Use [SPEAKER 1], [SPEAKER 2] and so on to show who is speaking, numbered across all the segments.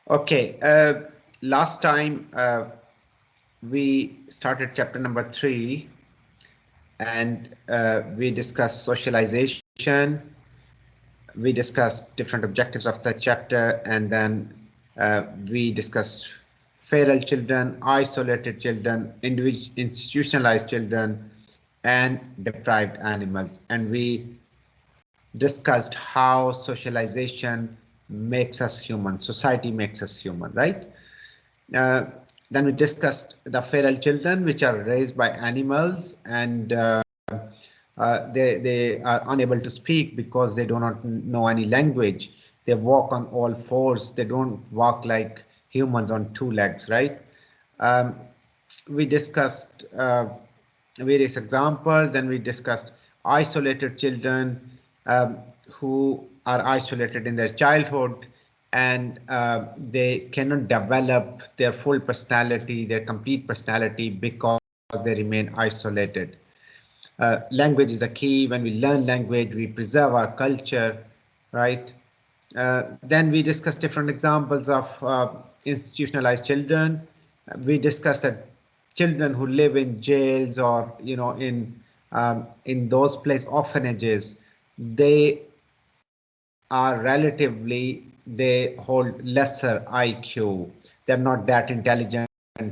[SPEAKER 1] Okay, last time we started chapter number 3 and we discussed socialization. We discussed different objectives of the chapter, and then we discussed feral children, isolated children, institutionalized children, and deprived animals. And we discussed how socialization makes us human, society makes us human, right? Uh, then we discussed the feral children, which are raised by animals, and they are unable to speak because they do not know any language. They walk on all fours. They don't walk like humans on two legs, right? Um, we discussed various examples. Then we discussed isolated children who are isolated in their childhood, and they cannot develop their full personality, their complete personality, because they remain isolated. Language is the key. When we learn language, we preserve our culture, right? Then we discussed different examples of institutionalized children. We discussed that children who live in jails or in those place orphanages, they are they hold lesser IQ. They're not that intelligent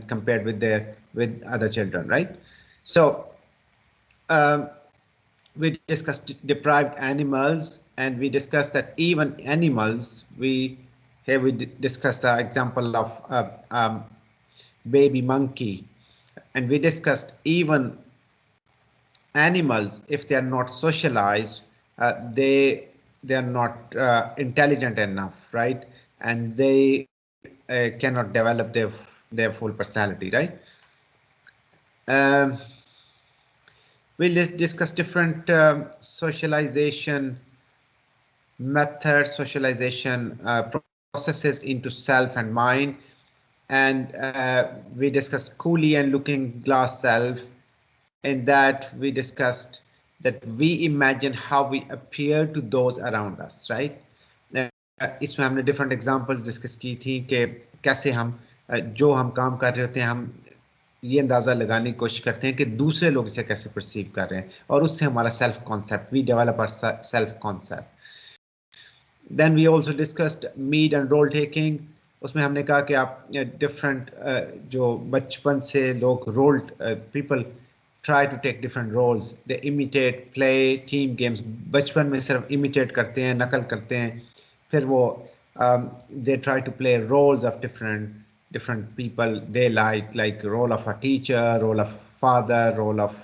[SPEAKER 1] compared with other children, right? So um, we discussed deprived animals, and we discussed that even animals, we discussed the example of baby monkey, and we discussed even animals, if they are not socialized, they are not intelligent enough, right? And they cannot develop their full personality, right? um, we'll discuss different socialization methods, socialization processes into self and mind. And we discussed Cooley and Looking Glass Self. In that, we discussed that we imagine how we appear to those around us, right? इसमें हमने different examples discuss की थी कि कैसे हम जो हम काम कर रहे होते हैं, हम ये अंदाजा लगाने की कोशिश करते हैं कि दूसरे लोग इसे कैसे परसीव कर रहे हैं, और उससे हमारा self concept, we develop our self concept. Then we also discussed Mead and role taking. उसमें हमने कहा कि आप डिफरेंट जो बचपन से लोग role people try to take different roles, they imitate play team games. बचपन में सिर्फ इमिटेट करते हैं, नकल करते हैं, फिर वो they try to play roles of different people they like role of a teacher, role of father, role of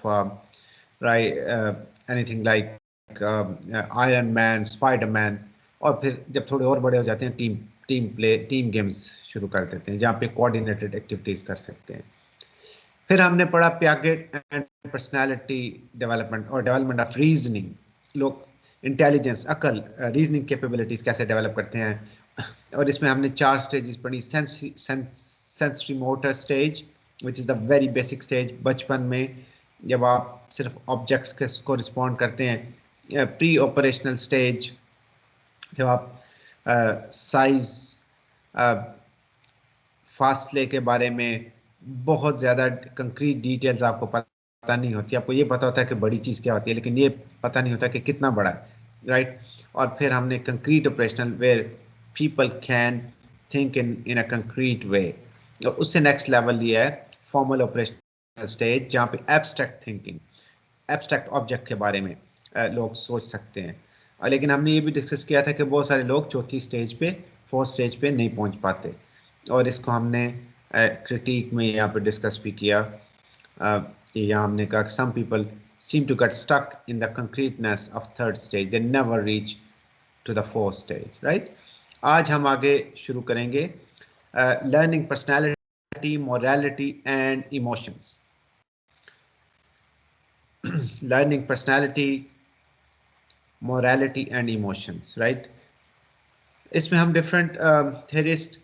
[SPEAKER 1] right anything like Iron Man, Spider-Man. और फिर जब थोड़े और बड़े हो जाते हैं, टीम गेम्स शुरू कर देते हैं, जहाँ पे कोऑर्डिनेटेड एक्टिविटीज कर सकते हैं. फिर हमने पढ़ा पियागेट एंड पर्सनालिटी डेवलपमेंट और डेवलपमेंट ऑफ रीजनिंग. लोग इंटेलिजेंस, अकल, रीजनिंग कैपेबिलिटीज कैसे डेवलप करते हैं. और इसमें हमने 4 स्टेजेस पढ़ी. Sensory motor stage, which is the very basic stage. बचपन में जब आप सिर्फ ऑब्जेक्ट्स को रिस्पॉन्ड करते हैं. प्री ऑपरेशनल स्टेज, जब आप साइज, फासले के बारे में बहुत ज़्यादा कंक्रीट डिटेल्स आपको पता नहीं होती. आपको ये पता होता है कि बड़ी चीज़ क्या होती है, लेकिन ये पता नहीं होता कि कितना बड़ा है, राइट? और फिर हमने concrete operational, where people can think in a concrete way. और उससे नेक्स्ट लेवल लिया है फॉर्मल ऑपरेशनल स्टेज, जहाँ पे एब्स्ट्रैक्ट थिंकिंग, एब्स्ट्रैक्ट ऑब्जेक्ट के बारे में लोग सोच सकते हैं. लेकिन हमने ये भी डिस्कस किया था कि बहुत सारे लोग चौथी स्टेज पे, फोर्थ स्टेज पे नहीं पहुंच पाते, और इसको हमने क्रिटिक में यहाँ पे डिस्कस भी किया. यहाँ हमने कहा some people seem to get stuck in the concreteness of third stage, they never reach to the fourth stage, right? आज हम आगे शुरू करेंगे learning personality, morality and emotions. learning personality, morality and emotions, right? इसमें हम different theorist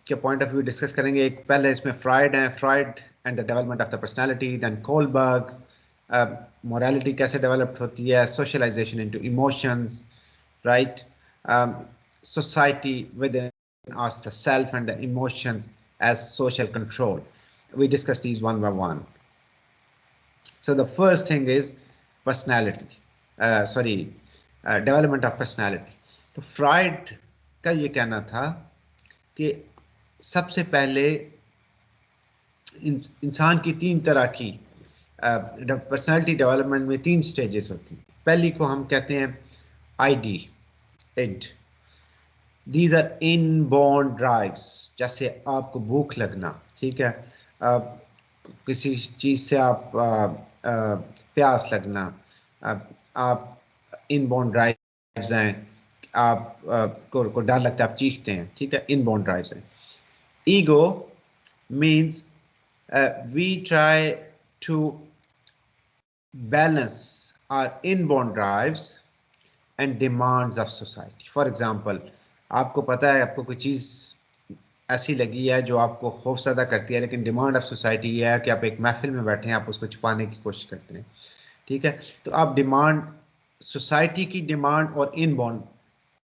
[SPEAKER 1] के point of view discuss करेंगे. एक पहले इसमें फ्राइड है, Freud and the development of the personality. Then Kohlberg, morality कैसे डेवलप होती है, socialisation into emotions, right? Society with us the self and the emotions as social control. We discuss these one by one. So the first thing is personality, development of personality. तो fried का ये कहना था कि सबसे पहले इंसान की तीन तरह की पर्सनालिटी डेवलपमेंट में तीन स्टेजेस होती हैं. पहली को हम कहते हैं ID, id. These are inborn drives. जैसे आपको भूख लगना, ठीक है, किसी चीज़ से आप प्यास लगना, आप इनबॉर्न ड्राइव्स हैं, आप को डर लगता है, आप चीखते हैं, ठीक है, इनबॉर्न ड्राइव्स हैं. Ego means we try to balance our inborn drives and demands of society. For example, आपको पता है आपको कोई चीज़ ऐसी लगी है जो आपको खौफज़दा करती है, लेकिन डिमांड ऑफ सोसाइटी ये है कि आप एक महफिल में बैठे हैं, आप उसको छुपाने की कोशिश करते हैं, ठीक है. तो आप डिमांड, सोसाइटी की डिमांड और इनबॉर्न,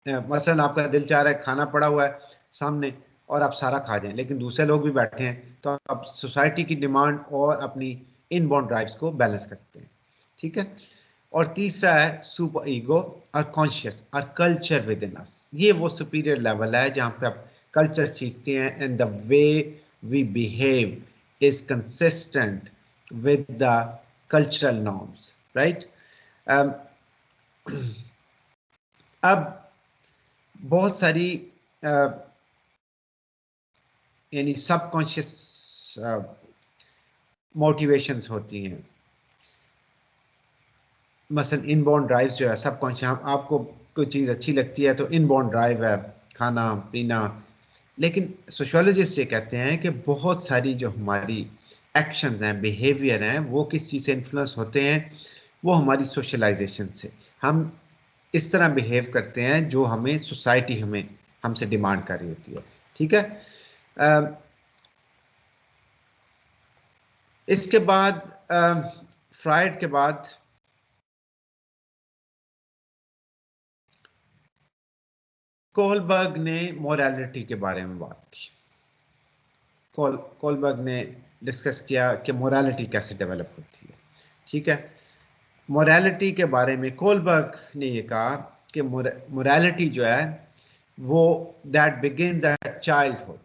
[SPEAKER 1] मसलन आपका दिल चाह रहा है, खाना पड़ा हुआ है सामने और आप सारा खा जाएं, लेकिन दूसरे लोग भी बैठे हैं, तो आप सोसाइटी की डिमांड और अपनी इनबॉर्न ड्राइव्स को बैलेंस करते हैं, ठीक है. और तीसरा है सुपर ईगो और कॉन्शियस और कल्चर विद इन अस. ये वो सुपीरियर लेवल है जहाँ पे आप कल्चर सीखते हैं and the way we behave is consistent with the cultural norms, right. अब बहुत सारी यानी सबकॉन्शियस मोटिवेशंस होती हैं. मसलन इनबॉर्न ड्राइव जो है सबकॉन्शियस, आपको कोई चीज़ अच्छी लगती है तो इनबॉर्न ड्राइव है खाना पीना. लेकिन सोशियोलॉजिस्ट ये कहते हैं कि बहुत सारी जो हमारी एक्शंस हैं, बिहेवियर हैं, वो किस चीज़ से इन्फ्लुएंस होते हैं, वो हमारी सोशलाइजेशन से. हम इस तरह बिहेव करते हैं जो हमें सोसाइटी हमसे डिमांड कर रही होती है, ठीक है. इसके बाद फ्राइड के बाद कोलबर्ग ने मोरालिटी के बारे में बात की. कोलबर्ग ने डिस्कस किया कि मोरालिटी कैसे डेवलप होती है, ठीक है. मोरालिटी के बारे में कोलबर्ग ने ये कहा कि मोरालिटी जो है वो that begins at childhood.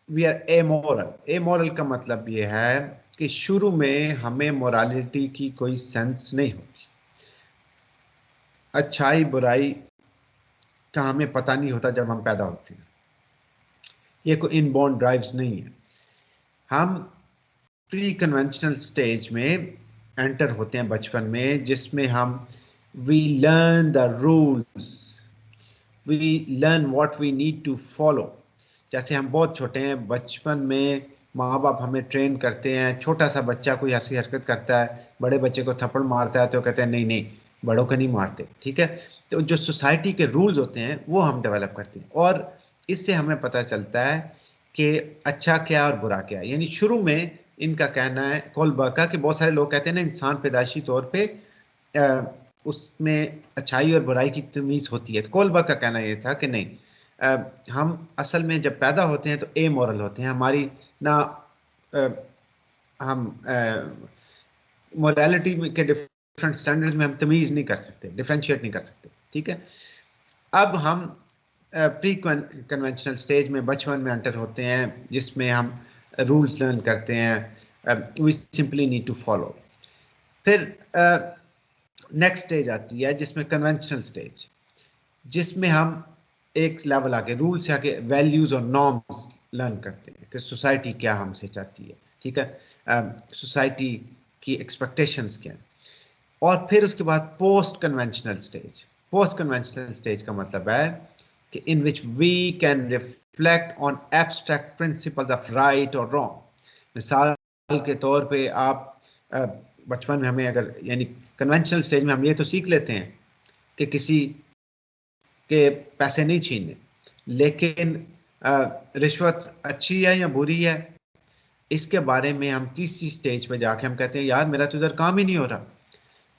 [SPEAKER 1] We are amoral. Amoral का मतलब ये है कि शुरू में हमें मोरालिटी की कोई सेंस नहीं होती, अच्छाई बुराई का हमें पता नहीं होता जब हम पैदा होते हैं. ये कोई इनबॉर्न ड्राइव्स नहीं है. हम प्री कन्वेंशनल स्टेज में एंटर होते हैं बचपन में, जिसमें हम we learn the rules, we learn what we need to follow. जैसे हम बहुत छोटे हैं, बचपन में माँ बाप हमें ट्रेन करते हैं. छोटा सा बच्चा कोई ऐसी हरकत करता है, बड़े बच्चे को थप्पड़ मारता है तो कहते हैं नहीं नहीं बड़ों को नहीं मारते, ठीक है. तो जो सोसाइटी के रूल्स होते हैं वो हम डेवलप करते हैं, और इससे हमें पता चलता है कि अच्छा क्या और बुरा क्या. यानी शुरू में इनका कहना है कोलबर्ग का कि बहुत सारे लोग कहते हैं ना इंसान पैदाइशी तौर पे उसमें अच्छाई और बुराई की तमीज़ होती है. तो कोलबर्ग का कहना यह था कि नहीं, हम असल में जब पैदा होते हैं तो ए मॉरल होते हैं. हमारी ना हम मोरालिटी के डिफरेंट स्टैंडर्ड्स में हम तमीज़ नहीं कर सकते, डिफ्रेंशिएट नहीं कर सकते, ठीक है. अब हम प्री कन्वेंशनल स्टेज में बचपन में एंटर होते हैं, जिसमें हम रूल्स लर्न करते हैं, we simply need to follow. फिर नेक्स्ट स्टेज आती है जिसमें कन्वेंशनल स्टेज, जिसमें हम एक लेवल आके रूल से आके वैल्यूज और नॉर्म्स लर्न करते हैं कि सोसाइटी क्या हमसे चाहती है, ठीक है, सोसाइटी की एक्सपेक्टेशंस क्या हैं. और फिर उसके बाद post conventional stage. Post conventional stage का मतलब है कि in which we can reflect on abstract principles of right और रॉन्ग. मिसाल के तौर पे आप बचपन में हमें अगर यानी कन्वेंशनल स्टेज में हम ये तो सीख लेते हैं कि किसी के पैसे नहीं छीनने, लेकिन रिश्वत अच्छी है या बुरी है इसके बारे में हम तीसरी स्टेज पे जाके हम कहते हैं यार मेरा तो इधर काम ही नहीं हो रहा,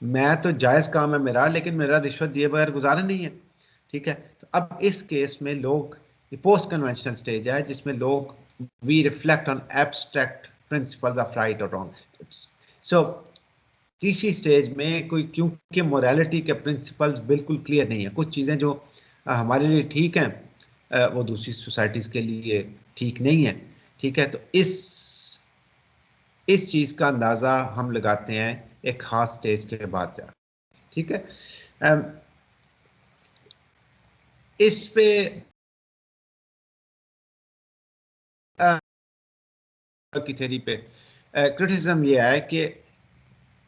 [SPEAKER 1] मैं तो जायज़ काम है मेरा, लेकिन मेरा रिश्वत दिए बगैर गुजारा नहीं है, ठीक है। तो अब इस केस में लोग, पोस्ट कन्वेंशनल स्टेज है जिसमें लोग we reflect on abstract principles of right और रॉन्ग। सो तीसरी स्टेज में कोई, क्योंकि मोरालिटी के प्रिंसिपल्स बिल्कुल क्लियर नहीं है, कुछ चीज़ें जो हमारे लिए ठीक हैं वो दूसरी सोसाइटीज़ के लिए ठीक नहीं है। ठीक है। तो इस चीज़ का अंदाज़ा हम लगाते हैं एक खास स्टेज के बाद जा। ठीक है। इस पे की थ्योरी पे क्रिटिसिज्म ये है कि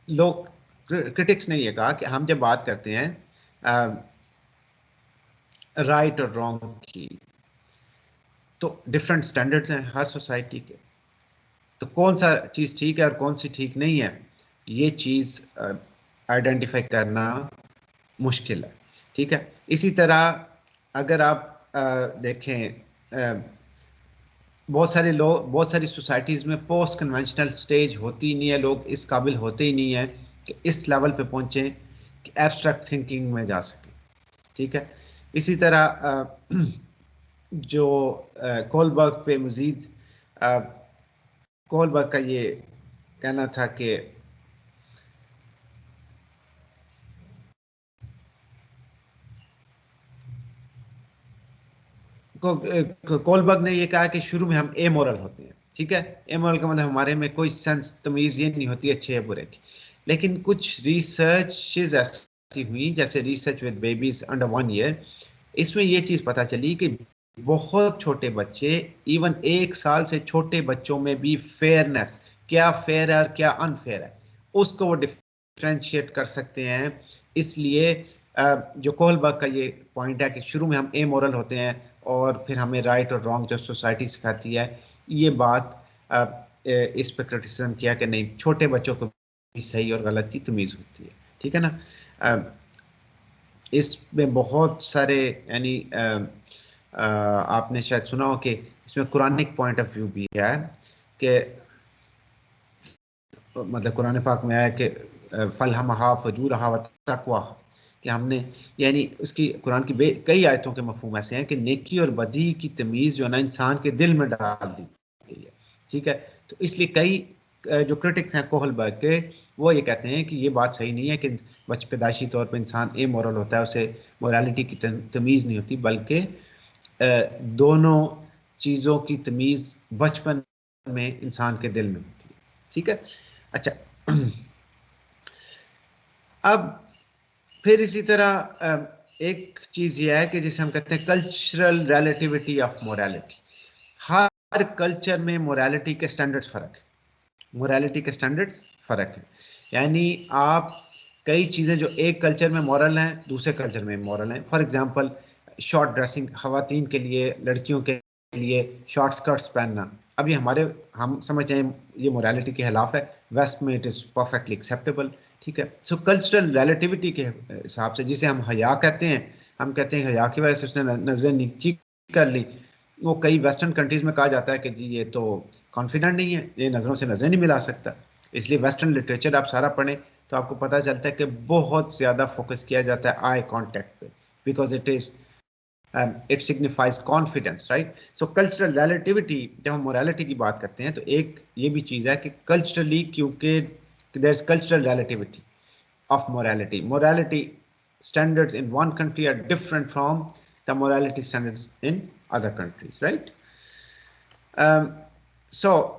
[SPEAKER 1] लोग, क्रिटिक्स ने ये कहा कि हम जब बात करते हैं राइट और रॉन्ग की, तो डिफरेंट स्टैंडर्ड्स हैं हर सोसाइटी के, तो कौन सा चीज़ ठीक है और कौन सी ठीक नहीं है, ये चीज़ आइडेंटिफाई करना मुश्किल है। ठीक है। इसी तरह अगर आप देखें, बहुत सारे लोग, बहुत सारी सोसाइटीज़ में पोस्ट कन्वेंशनल स्टेज होती ही नहीं है, लोग इस काबिल होते ही नहीं है कि इस लेवल पे पहुंचे कि एब्स्ट्रैक्ट थिंकिंग में जा सके। ठीक है। इसी तरह जो कोलबर्ग पे मज़ीद, कोलबर्ग का ये कहना था कि कोलबर्ग ने ये कहा कि शुरू में हम ए मोरल होते हैं। ठीक है। ए मोरल का मतलब हमारे में कोई सेंस, तमीज़ ये नहीं होती अच्छे या बुरे की। लेकिन कुछ रिसर्चेज ऐसी हुई, जैसे research with babies under 1 year, इसमें ये चीज़ पता चली कि बहुत छोटे बच्चे, इवन 1 साल से छोटे बच्चों में भी फेयरनेस, क्या फेयर है और क्या अनफेयर है, उसको वो डिफ्रेंशिएट कर सकते हैं। इसलिए जो कोहलबर्ग का ये पॉइंट है कि शुरू में हम ए मोरल होते हैं और फिर हमें राइट और रॉन्ग जो सोसाइटी सिखाती है, ये बात इस पर क्रिटिसिज्म किया कि नहीं, छोटे बच्चों को भी सही और गलत की तमीज़ होती है। ठीक है ना। इसमें बहुत सारे, यानी आपने शायद सुना हो कि इसमें कुरानिक पॉइंट ऑफ व्यू भी है कि मतलब कुरान पाक में आया कि फलहमहा फजूरहा व तकवा, कि हमने, यानी उसकी कुरान की कई आयतों के मफहूम ऐसे हैं कि नेकी और बदी की तमीज़ जो है ना इंसान के दिल में डाल दी गई है। ठीक है। तो इसलिए कई जो क्रिटिक्स हैं कोहलबर्ग के, वो ये कहते हैं कि ये बात सही नहीं है कि पैदाइशी तौर पर इंसान ए मॉरल होता है, उसे मोरालिटी की तमीज़ नहीं होती, बल्कि दोनों चीज़ों की तमीज़ बचपन में इंसान के दिल में होती है। ठीक है। अच्छा, अब फिर इसी तरह एक चीज़ ये है कि जिसे हम कहते हैं cultural relativity of morality. Her culture में मोरालिटी के स्टैंडर्ड्स फ़र्क है, मोरालिटी के स्टैंडर्ड्स फ़र्क है। यानी आप कई चीज़ें जो एक कल्चर में मॉरल हैं, दूसरे कल्चर में मॉरल हैं। फॉर एग्जांपल, शॉर्ट ड्रेसिंग, ख़वातीन के लिए, लड़कियों के लिए शॉर्ट स्कर्ट्स पहनना, अभी हमारे, हम समझते हैं ये मोरालिटी के खिलाफ है, वेस्ट में इट इज़ परफेक्टली एक्सेप्टेबल। ठीक है। सो कल्चरल रिलेटिविटी के हिसाब से, जिसे हम हया कहते हैं, हम कहते हैं हया की वजह से उसने नज़रें नीची कर ली, वो कई वेस्टर्न कंट्रीज़ में कहा जाता है कि जी ये तो कॉन्फिडेंट नहीं है, ये नज़रों से नज़रें नहीं मिला सकता। इसलिए वेस्टर्न लिटरेचर आप सारा पढ़ें तो आपको पता चलता है कि बहुत ज़्यादा फोकस किया जाता है आई कॉन्टैक्ट पे, because it signifies confidence, right. So cultural relativity, जब हम मोरालिटी की बात करते हैं तो एक ये भी चीज़ है कि कल्चरली, क्योंकि there is cultural relativity of morality. Morality standards in one country are different from the morality standards in other countries, right? So,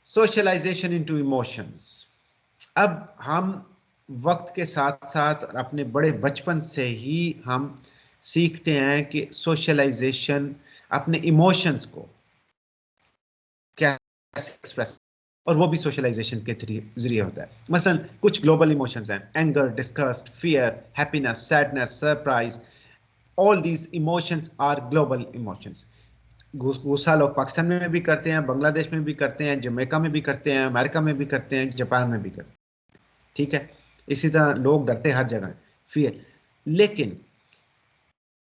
[SPEAKER 1] socialization into emotions. अब हम वक्त के साथ साथ अपने बड़े बचपन से ही हम सीखते हैं कि सोशलाइजेशन, अपने इमोशंस को कैसे एक्सप्रेस, और वो भी सोशलाइजेशन के जरिए होता है। मसलन कुछ ग्लोबल इमोशंस हैं, anger, disgust, fear, happiness, sadness, surprise, all these emotions are global emotions. गुस्सा लोग पाकिस्तान में भी करते हैं, बांग्लादेश में भी करते हैं, जमैका में भी करते हैं, अमेरिका में भी करते हैं, जापान में भी करते हैं। ठीक है। इसी तरह लोग डरते हर जगह, फियर। लेकिन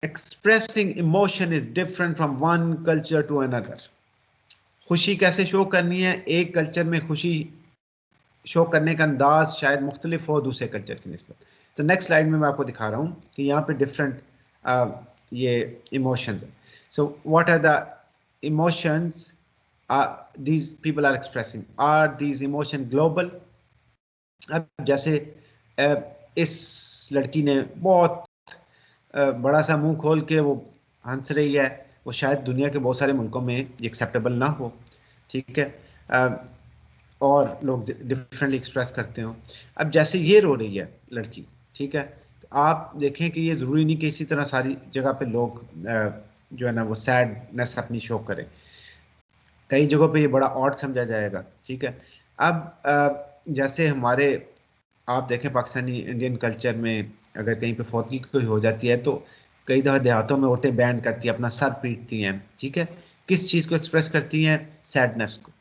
[SPEAKER 1] expressing emotion is different from one culture to another. खुशी कैसे शो करनी है, एक कल्चर में खुशी शो करने का अंदाज शायद मुख्तलिफ हो दूसरे कल्चर की निस्बत। तो नेक्स्ट स्लाइड में मैं आपको दिखा रहा हूँ कि यहाँ पे डिफरेंट ये इमोशंस है. So what are the emotions these people are expressing? Are these emotion global? अब जैसे इस लड़की ने बहुत बड़ा सा मुंह खोल के वो हंस रही है, वो शायद दुनिया के बहुत सारे मुल्कों में एक्सेप्टेबल ना हो, ठीक है, और लोग डिफरेंटली एक्सप्रेस करते हो. अब जैसे ये रो रही है लड़की, ठीक है, तो आप देखें कि ये ज़रूरी नहीं कि इसी तरह सारी जगह पे लोग जो है ना वो सैडनेस अपनी शो करें. कई जगहों पे ये बड़ा ऑड समझा जाएगा, ठीक है. अब जैसे हमारे आप देखें पाकिस्तानी इंडियन कल्चर में अगर कहीं पे फौतगी कोई हो जाती है तो कई दफ़ा देहातों में औरतें बैंड करती हैं, अपना सर पीटती हैं, ठीक है. किस चीज़ को एक्सप्रेस करती हैं? सैडनेस को.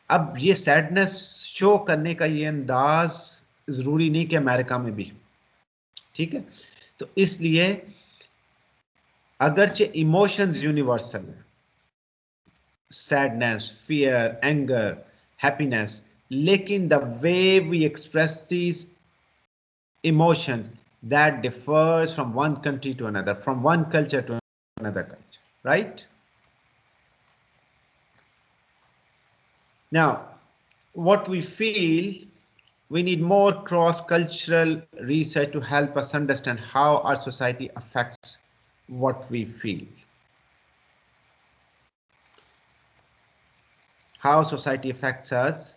[SPEAKER 1] अब ये सैडनेस शो करने का ये अंदाज ज़रूरी नहीं कि अमेरिका में भी, ठीक है. तो इसलिए अगरचे इमोशंस यूनिवर्सल है, sadness, fear, anger, happiness, लेकिन the way we express these emotions that differs from one country to another, from one culture to another culture, right? Now, what we feel, we need more cross-cultural research to help us understand how our society affects what we feel. How society affects us,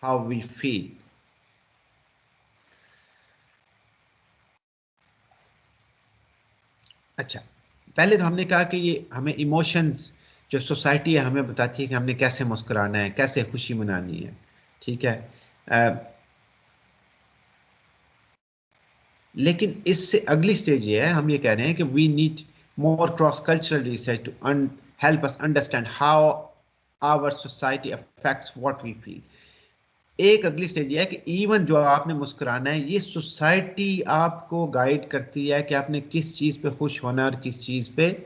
[SPEAKER 1] how we feel. अच्छा, पहले तो हमने कहा कि ये हमें emotions जो society है हमें बताती है कि हमने कैसे मुस्कुराना है, कैसे खुशी मनानी है, ठीक है. लेकिन इससे अगली स्टेज ये है, हम ये कह रहे हैं कि we need more cross cultural research to help us understand how our society affects what we feel. एक अगली स्टेज ये है कि इवन जो आपने मुस्कुराना है, ये सोसाइटी आपको गाइड करती है कि आपने किस चीज़ पे खुश होना है और किस चीज़ पे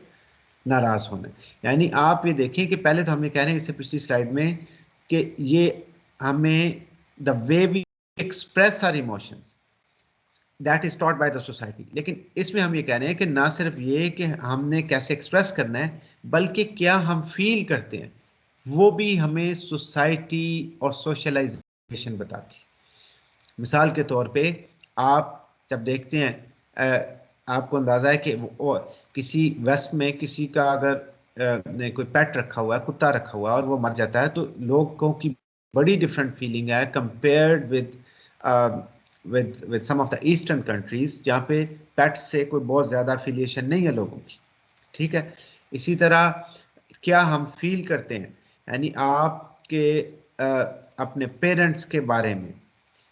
[SPEAKER 1] नाराज होना है. यानी आप ये देखें कि पहले तो हम ये कह रहे हैं इससे पिछली स्लाइड में कि ये हमें the way we express our emotions that is taught by the society. लेकिन इसमें हम ये कह रहे हैं कि ना सिर्फ ये कि हमने कैसे एक्सप्रेस करना है, बल्कि क्या हम फील करते हैं वो भी हमें सोसाइटी और सोशलाइजेशन बताती है. मिसाल के तौर पे आप जब देखते हैं आपको अंदाजा है कि किसी वेस्ट में किसी का अगर ने कोई पेट रखा हुआ है, कुत्ता रखा हुआ है और वो मर जाता है, तो लोगों की बड़ी डिफरेंट फीलिंग है compared with some of the eastern countries जहाँ पे पेट से कोई बहुत ज़्यादा एफिलिएशन नहीं है लोगों की, ठीक है. इसी तरह क्या हम फील करते हैं, यानी आपके अपने पेरेंट्स के बारे में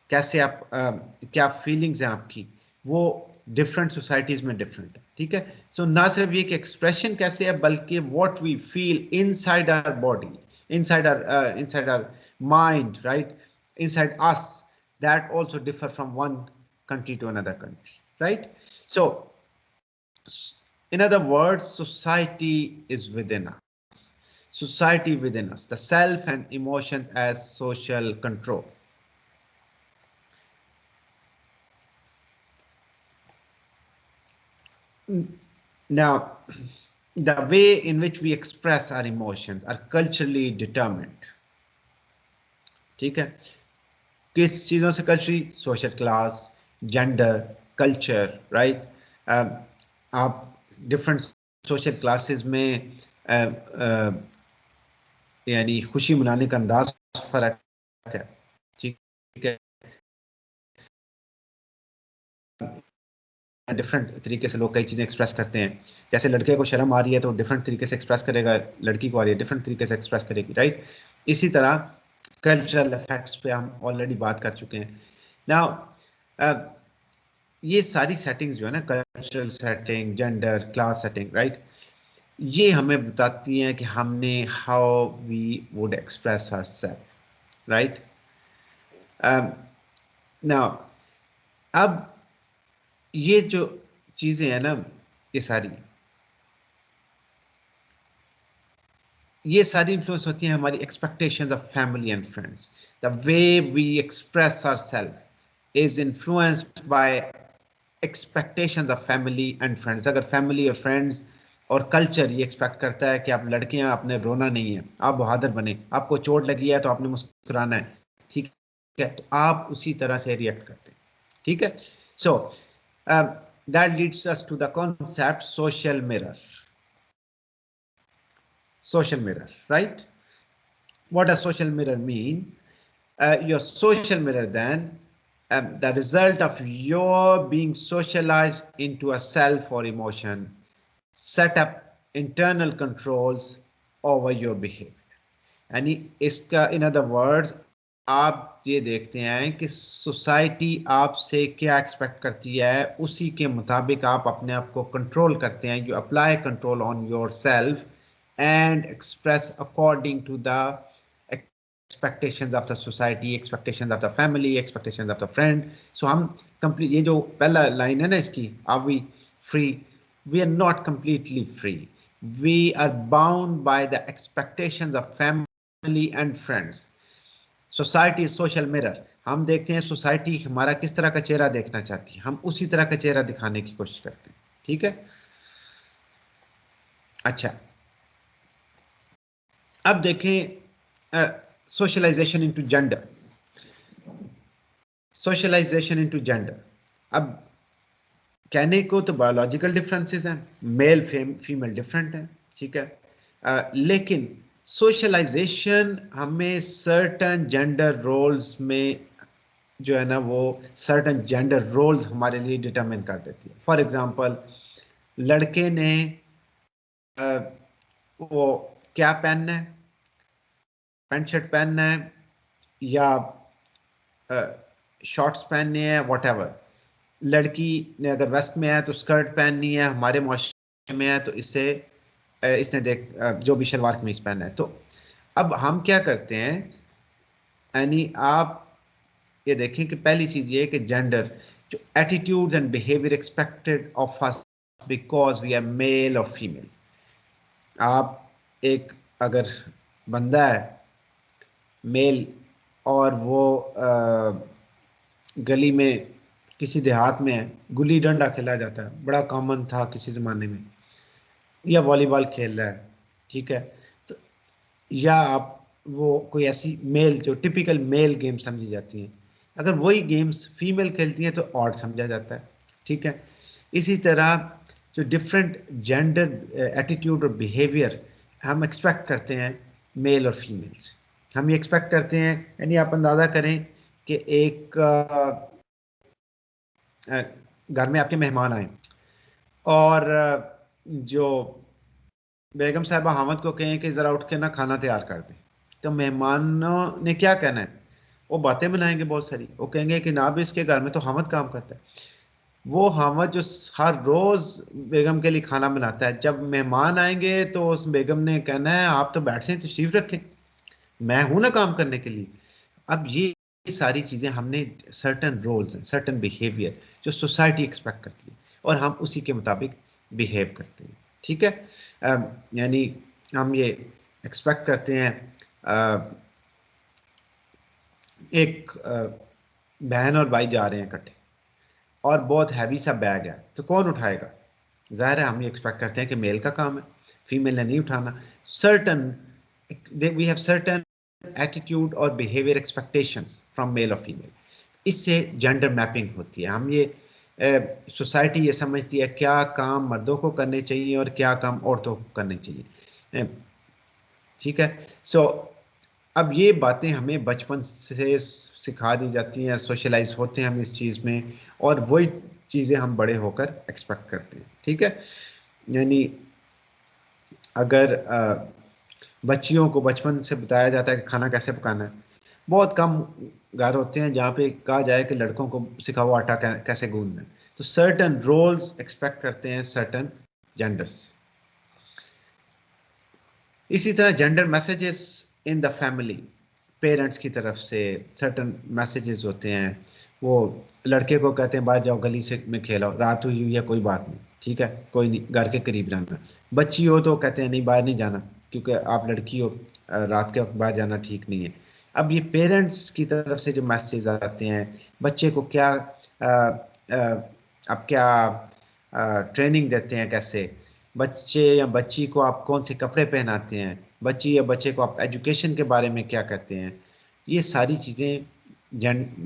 [SPEAKER 1] कैसे आप क्या फीलिंग्स हैं आपकी, वो डिफरेंट सोसाइटीज में डिफरेंट है, ठीक है. सो ना सिर्फ ये कि एक्सप्रेशन कैसे है, बल्कि what we feel inside our body, inside our mind, right, inside us, that also differ from one country to another country, right. So in other words, society is within us. Society within us, the self and emotions as social control. Now, the way in which we express our emotions are culturally determined. ठीक है, किस चीजों से culturally? Social class, gender, culture, right. आप different social classes में यानी खुशी मनाने का अंदाज फर्क है, ठीक है. डिफरेंट तरीके से लोग कई चीज़ें एक्सप्रेस करते हैं. जैसे लड़के को शर्म आ रही है तो डिफरेंट तरीके से एक्सप्रेस करेगा, लड़की को आ रही है डिफरेंट तरीके से एक्सप्रेस करेगी, राइट. इसी तरह कल्चरल इफेक्ट्स पे हम ऑलरेडी बात कर चुके हैं. नाउ ये सारी सेटिंग्स जो है ना, cultural setting, gender, class setting, right, ये हमें बताती हैं कि हमने how we would express ourself, right. Now अब ये जो चीज़ें हैं ना, ये सारी इन्फ्लुएंस होती हैं हमारी expectations of family and friends, the way we express ourself, is influenced by expectations of family and friends. अगर family और friends और कल्चर ये एक्सपेक्ट करता है कि आप लड़कियां आपने रोना नहीं है, आप बहादुर बने, आपको चोट लगी है तो आपने मुस्कुराना है, ठीक है, तो आप उसी तरह से रिएक्ट करते हैं, ठीक है. सो that leads us to the concept social mirror. Social mirror, right? What does social mirror mean? Your social mirror then, the result of your being socialized into a self or emotion, set up internal controls over your behavior. यानी इसका in other words आप ये देखते हैं कि society आपसे क्या expect करती है, उसी के मुताबिक आप अपने आप को कंट्रोल करते हैं. You apply control on your self and express according to the expectations of the society, expectations of the family, expectations of the friend. So हम complete, ये जो पहला line है ना इसकी, are we free? We are not completely free. We are bound by the expectations of family and friends. Society is social mirror. हम देखते हैं सोसाइटी हमारा किस तरह का चेहरा देखना चाहती है, हम उसी तरह का चेहरा दिखाने की कोशिश करते हैं, ठीक है. अच्छा, अब देखें socialization into gender. Socialization into gender. अब कहने को तो बायोलॉजिकल डिफरेंसेस हैं, मेल फीमेल डिफरेंट है, ठीक है, लेकिन सोशलाइजेशन हमें सर्टन जेंडर रोल्स में जो है ना वो सर्टन जेंडर रोल्स हमारे लिए डिटरमिन कर देती है. फॉर एग्जांपल, लड़के ने वो क्या पहनना है, पैंट शर्ट पहनना है या शॉर्ट्स पहनने हैं, व्हाटएवर. लड़की ने अगर वेस्ट में है तो स्कर्ट पहननी है, हमारे मुआशरे में है तो इसने देख जो भी शलवार कमीज पहना है. तो अब हम क्या करते हैं, यानी आप ये देखें कि पहली चीज ये है कि जेंडर, जो attitudes and behaviour expected of us because we are male और फीमेल. आप एक अगर बंदा है मेल और वो गली में किसी देहात में है, गुल्ली डंडा खेला जाता है, बड़ा कॉमन था किसी ज़माने में, या वॉलीबॉल खेल रहा है, ठीक है, तो या आप वो कोई ऐसी मेल जो टिपिकल मेल गेम समझी जाती हैं, अगर वही गेम्स फीमेल खेलती हैं तो ऑड समझा जाता है, ठीक है. इसी तरह जो डिफरेंट जेंडर एटीट्यूड और बिहेवियर हम एक्सपेक्ट करते हैं मेल और फीमेल से, हम ये एक्सपेक्ट करते हैं, यानी आप अंदाज़ा करें कि एक घर में आपके मेहमान आए और जो बेगम साहिबा हामद को कहें कि ज़रा उठ के ना खाना तैयार कर दें, तो मेहमानों ने क्या कहना है, वो बातें बनाएंगे बहुत सारी, वो कहेंगे कि ना भी इसके घर में तो हामद काम करता है. वो हामद जो हर रोज़ बेगम के लिए खाना बनाता है, जब मेहमान आएंगे तो उस बेगम ने कहना है आप तो बैठ से तशरीफ रखें, मैं हूं ना काम करने के लिए. अब ये सारी चीज़ें हमने सर्टन रोल्स हैं, सर्टन बिहेवियर जो सोसाइटी एक्सपेक्ट करती है और हम उसी के मुताबिक बिहेव करते हैं, ठीक है. यानी हम ये एक्सपेक्ट करते हैं एक बहन और भाई जा रहे हैं इकट्ठे और बहुत हैवी सा बैग है, तो कौन उठाएगा, जाहिर है हम ये एक्सपेक्ट करते हैं कि मेल का काम है, फीमेल ने नहीं उठाना. Certain we have certain attitude और बिहेवियर एक्सपेक्टेशंस फ्रॉम मेल और फीमेल. इससे जेंडर मैपिंग होती है. हम ये सोसाइटी ये समझती है क्या काम मर्दों को करने चाहिए और क्या काम औरतों को करने चाहिए, ठीक है. सो अब ये बातें हमें बचपन से सिखा दी जाती हैं, सोशलाइज होते हैं हम इस चीज़ में, और वही चीज़ें हम बड़े होकर एक्सपेक्ट करते हैं, ठीक है. यानी अगर बच्चियों को बचपन से बताया जाता है कि खाना कैसे पकाना है, बहुत कम घर होते हैं जहाँ पे कहा जाए कि लड़कों को सिखाओ आटा कैसे गूंदना है. तो सर्टन रोल्स एक्सपेक्ट करते हैं सर्टन जेंडर्स. इसी तरह gender messages in the family, parents की तरफ से सर्टन मैसेजेस होते हैं. वो लड़के को कहते हैं बाहर जाओ गली से में खेलो, रात हुई है कोई बात नहीं, ठीक है, कोई नहीं, घर के करीब रहना. बच्ची हो तो कहते हैं नहीं बाहर नहीं जाना क्योंकि आप लड़की हो, रात के वक्त बाहर जाना ठीक नहीं है. अब ये पेरेंट्स की तरफ से जो मैसेज आते हैं, बच्चे को क्या आप क्या ट्रेनिंग देते हैं, कैसे बच्चे या बच्ची को आप कौन से कपड़े पहनाते हैं, बच्ची या बच्चे को आप एजुकेशन के बारे में क्या कहते हैं, ये सारी चीज़ें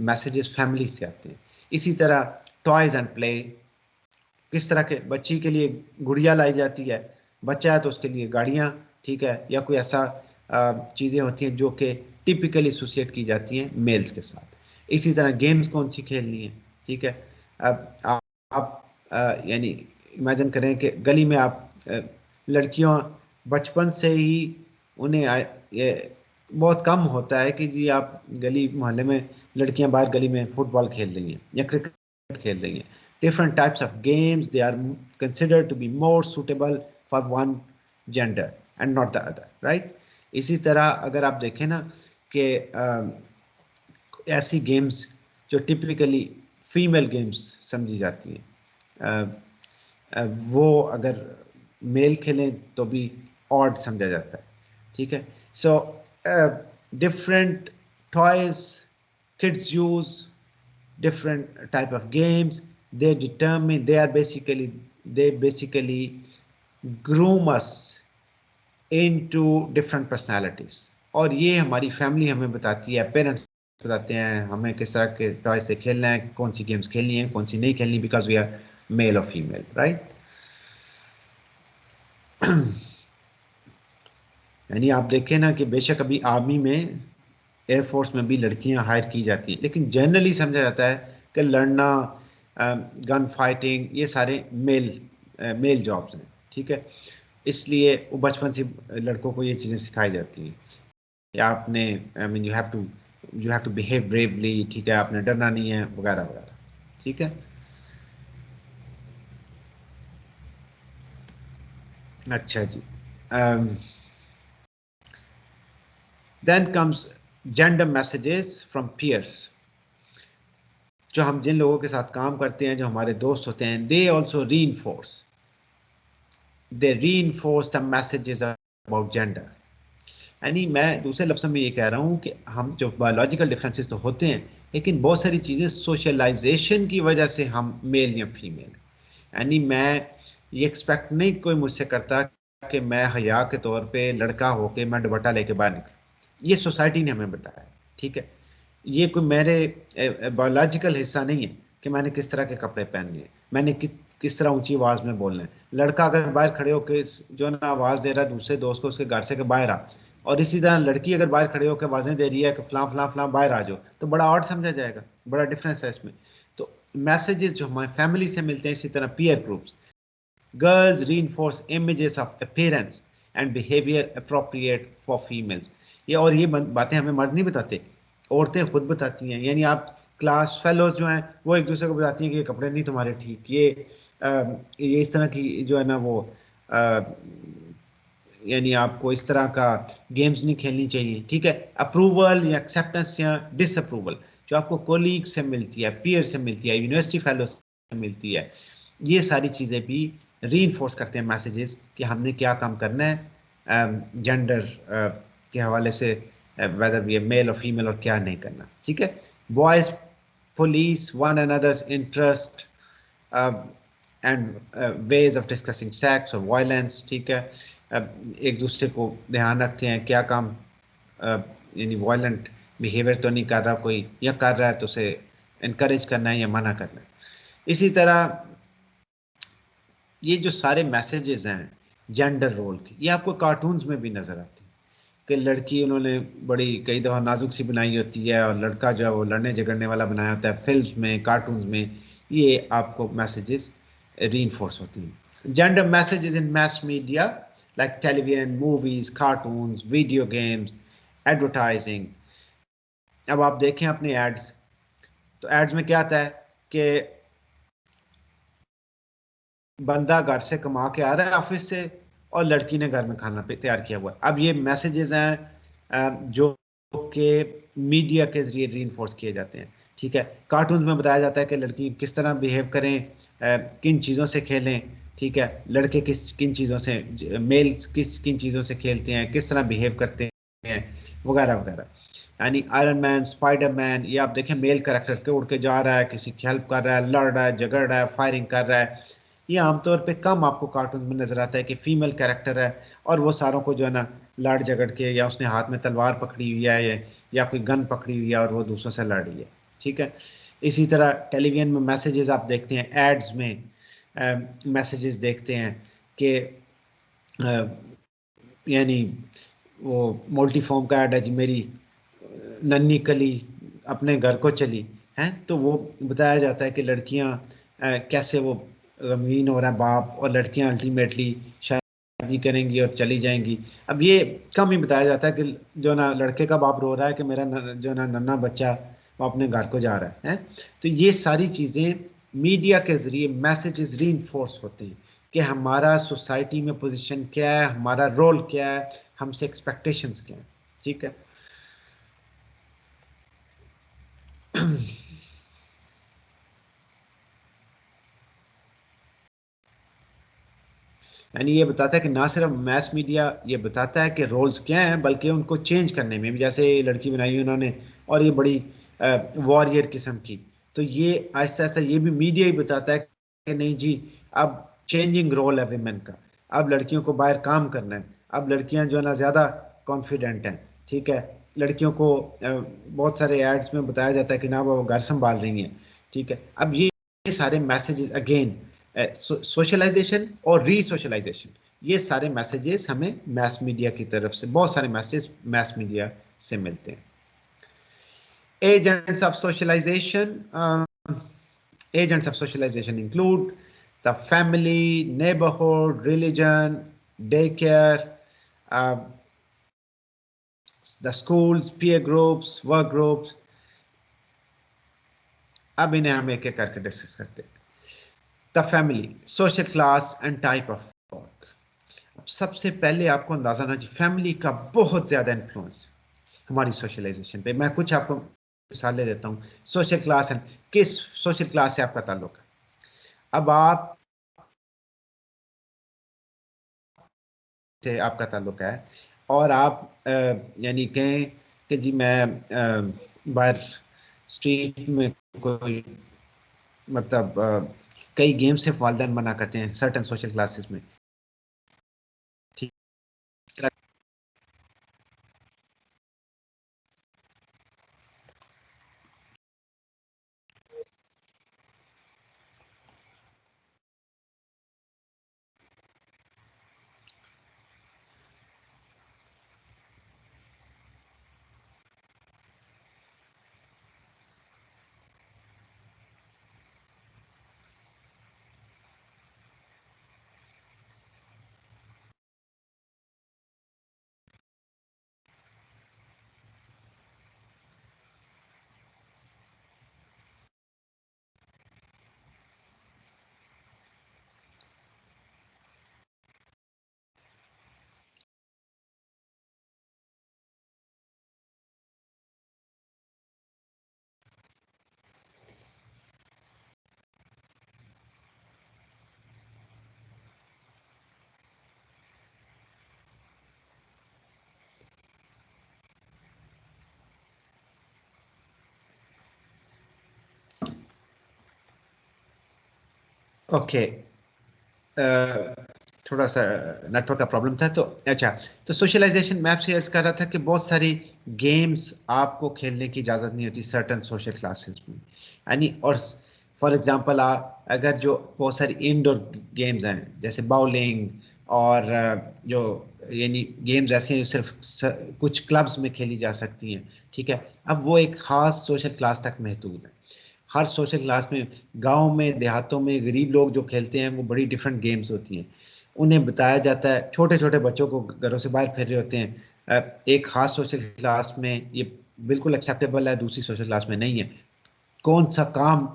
[SPEAKER 1] मैसेजेस फैमिली से आते हैं। इसी तरह टॉयज़ एंड प्ले, किस तरह के बच्ची के लिए गुड़िया लाई जाती है, बच्चा है तो उसके लिए गाड़ियाँ, ठीक है, या कोई ऐसा चीज़ें होती हैं जो कि टिपिकली एसोसिएट की जाती हैं मेल्स के साथ। इसी तरह गेम्स कौन सी खेलनी है, ठीक है। अब आप यानी इमेजिन करें कि गली में आप लड़कियों बचपन से ही उन्हें ये बहुत कम होता है कि जी आप गली मोहल्ले में लड़कियां बाहर गली में फुटबॉल खेल रही हैं या क्रिकेट खेल रही हैं। Different types of games, they are considered to be more suitable for one gender and not the other, right? इसी तरह अगर आप देखें ना कि ऐसी गेम्स जो टिपिकली फीमेल गेम्स समझी जाती हैं, वो अगर मेल खेलें तो भी ऑड समझा जाता है, ठीक है। So different toys kids use, different type of games, they basically groom us into different personalities। और ये हमारी फैमिली हमें बताती है, पेरेंट्स बताते हैं हमें किस तरह के टॉय से खेलना है, कौन सी गेम्स खेलनी है, कौन सी नहीं खेलनी, बिकॉज वी आर मेल और फीमेल, राइट। यानी आप देखें ना कि बेशक अभी आर्मी में, एयरफोर्स में भी लड़कियां हायर की जाती हैं, लेकिन जनरली समझा जाता है कि लड़ना, गन फाइटिंग, ये सारे मेल जॉब्स हैं, ठीक है। इसलिए वो बचपन से लड़कों को ये चीज़ें सिखाई जाती हैं, या आपने I mean you have to behave bravely, ठीक है, आपने डरना नहीं है, वगैरह वगैरह, ठीक है। अच्छा जी। Then comes gender messages from peers. जो हम जिन लोगों के साथ काम करते हैं, जो हमारे दोस्त होते हैं, they also reinforce the messages about gender. यानी मैं दूसरे लफ्ज़ों में ये कह रहा हूँ कि हम जो बायोलॉजिकल डिफरेंसेस तो होते हैं, लेकिन बहुत सारी चीज़ें सोशलाइजेशन की वजह से हम मेल या फीमेल। यानी मैं ये एक्सपेक्ट नहीं कोई मुझसे करता कि मैं हया के तौर पे लड़का होके मैं दुपट्टा लेके बाहर निकलूँ, ये सोसाइटी ने हमें बताया, ठीक है। ये कोई मेरे बायोलॉजिकल हिस्सा नहीं है कि मैंने किस तरह के कपड़े पहनने हैं, मैंने किस तरह ऊंची आवाज़ में बोलना है। लड़का अगर बाहर खड़े होकर जो ना आवाज़ दे रहा है दूसरे दोस्त को उसके घर से के बाहर आ, और इसी तरह लड़की अगर बाहर खड़े होकर आवाज़ें दे रही है कि फलां फलां फलां बाहर आ जाओ, तो बड़ा ऑड समझा जाएगा, बड़ा डिफरेंस है इसमें। तो मैसेजेस जो हमारे फैमिली से मिलते हैं, इसी तरह peer groups, girls reinforce images of appearance and behavior appropriate for females। ये बातें हमें मर्द नहीं बताते, औरतें खुद बताती हैं। यानी आप क्लास फेलोज जो हैं वो एक दूसरे को बताती हैं कि ये कपड़े नहीं तुम्हारे ठीक, ये इस तरह की जो है ना वो यानी आपको इस तरह का गेम्स नहीं खेलनी चाहिए, ठीक है। अप्रूवल या एक्सेप्टेंस या डिसअप्रूवल जो आपको कोलीग से मिलती है, पीयर से मिलती है, यूनिवर्सिटी फेलो से मिलती है, ये सारी चीज़ें भी रीइंफोर्स करते हैं मैसेजेस कि हमने क्या काम करना है जेंडर के हवाले से, वेदर वी मेल और फीमेल, और क्या नहीं करना, ठीक है। Boys police one another's interest and ways of discussing sex or violence, ठीक है। एक दूसरे को ध्यान रखते हैं क्या काम, यानी वायलेंट बिहेवियर तो नहीं कर रहा कोई, या कर रहा है तो उसे इनकरेज करना है या मना करना है। इसी तरह ये जो सारे मैसेजेस हैं जेंडर रोल के, ये आपको कार्टून्स में भी नजर आते हैं कि लड़की उन्होंने बड़ी कई दफ़ा नाजुक सी बनाई होती है और लड़का जो है वो लड़ने झगड़ने वाला बनाया होता है फिल्म में, कार्टून्स में। ये आपको मैसेजेस रीइंफोर्स होती हैं। जेंडर मैसेजेस इन mass media like television, movies, cartoons, video games, advertising. अब आप देखें अपने एड्स, तो एड्स में क्या आता है कि बंदा घर से कमा के आ रहा है ऑफिस से और लड़की ने घर में खाना तैयार किया हुआ है। अब ये मैसेजेस हैं जो कि मीडिया के जरिए रीइंफोर्स किए जाते हैं, ठीक है। कार्टून में बताया जाता है कि लड़की किस तरह बिहेव करें, किन चीज़ों से खेलें, ठीक है। लड़के किन चीज़ों से, मेल किन चीज़ों से खेलते हैं, किस तरह बिहेव करते हैं, वगैरह वगैरह। यानी आयरन मैन, स्पाइडर मैन, ये आप देखें मेल कैरेक्टर के उड़ के जा रहा है, किसी की हेल्प कर रहा है, लड़ रहा है, झगड़ रहा है, फायरिंग कर रहा है। ये आमतौर पे कम आपको कार्टून में नजर आता है कि फीमेल कैरेक्टर है और वो सारों को जो है ना लड़ झगड़ के, या उसने हाथ में तलवार पकड़ी हुई है या कोई गन पकड़ी हुई है और वो दूसरों से लड़ रही है। ठीक है। इसी तरह टेलीविजन में मैसेजेस आप देखते हैं, एड्स में मैसेजेस देखते हैं कि यानी वो मल्टी फॉर्म का ऐड है जी, मेरी नन्ही कली अपने घर को चली हैं, तो वो बताया जाता है कि लड़कियां कैसे वो गमगीन हो रहा है बाप, और लड़कियां अल्टीमेटली शादी करेंगी और चली जाएंगी। अब ये कम ही बताया जाता है कि जो ना लड़के का बाप रो रहा है कि मेरा जो ना नन्हा बच्चा वो अपने घर को जा रहा है। तो ये सारी चीज़ें मीडिया के ज़रिए मैसेजेस री होते हैं कि हमारा सोसाइटी में पोजीशन क्या है, हमारा रोल क्या है, हमसे एक्सपेक्टेशंस क्या है। ठीक है। यानी ये बताता है कि ना सिर्फ मैस मीडिया ये बताता है कि रोल्स क्या हैं, बल्कि उनको चेंज करने में भी, जैसे लड़की बनाई उन्होंने और ये बड़ी वॉरियर किस्म की, तो ये आहिस्ता आहिस्ता ये भी मीडिया ही बताता है कि नहीं जी, अब चेंजिंग रोल है विमेन का, अब लड़कियों को बाहर काम करना है, अब लड़कियां जो है ना ज़्यादा कॉन्फिडेंट हैं। ठीक है। लड़कियों को बहुत सारे एड्स में बताया जाता है कि ना वो घर संभाल रही हैं। ठीक है। अब ये सारे मैसेजेस अगेन सोशलाइजेशन और री सोशलाइजेशन, ये सारे मैसेजेस हमें मैस मीडिया की तरफ से, बहुत सारे मैसेज मैस मीडिया से मिलते हैं। Agents of socialization, agents of socialization include the family, neighborhood, religion, daycare, uh, the schools, peer groups, work groups। अब इन्हें हम एक एक करके डिस्कस करते हैं। The family, social class and type of work. अब सबसे पहले आपको अंदाजा ना जी, फैमिली का बहुत ज्यादा इन्फ्लुएंस हमारी सोशलाइजेशन पे। मैं कुछ आपको मिसालें देता हूँ। सोशल क्लास है, किस सोशल क्लास से आपका ताल्लुक है। अब आप से आपका ताल्लुक है और आप यानी कहें कि जी मैं बाहर स्ट्रीट में कोई मतलब कई गेम से वालदेन मना करते हैं सर्टन सोशल क्लासेस में। ठीक। ओके। थोड़ा सा नेटवर्क का प्रॉब्लम था, तो अच्छा। तो सोशलाइजेशन मैं आपसे अर्ज कर रहा था कि बहुत सारी गेम्स आपको खेलने की इजाज़त नहीं होती सर्टन सोशल क्लासेस में। यानी और फॉर एग्जांपल अगर जो बहुत सारी इंडोर गेम्स हैं जैसे बाउलिंग और जो यानी गेम्स ऐसे हैं जो सिर्फ कुछ क्लब्स में खेली जा सकती हैं। ठीक है। अब वो एक ख़ास सोशल क्लास तक महदूद है। हर सोशल क्लास में, गांव में, देहातों में गरीब लोग जो खेलते हैं वो बड़ी डिफरेंट गेम्स होती हैं। उन्हें बताया जाता है, छोटे छोटे बच्चों को घरों से बाहर फिर रहे होते हैं, एक खास सोशल क्लास में ये बिल्कुल एक्सेप्टेबल है, दूसरी सोशल क्लास में नहीं है। कौन सा काम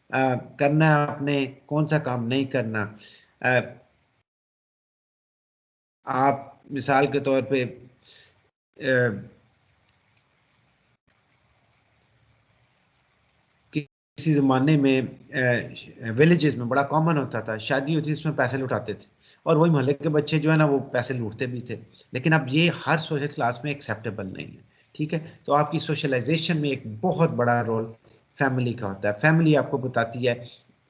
[SPEAKER 1] करना है आपने, कौन सा काम नहीं करना। अ, आप मिसाल के तौर पे किसी ज़माने में विलेजेस में बड़ा कॉमन होता था, शादी होती थी उसमें पैसे लुटाते थे और वही मोहल्ले के बच्चे जो है ना वो पैसे लूटते भी थे। लेकिन अब ये हर सोशल क्लास में एक्सेप्टेबल नहीं है। ठीक है। तो आपकी सोशलाइजेशन में एक बहुत बड़ा रोल फैमिली का होता है। फैमिली आपको बताती है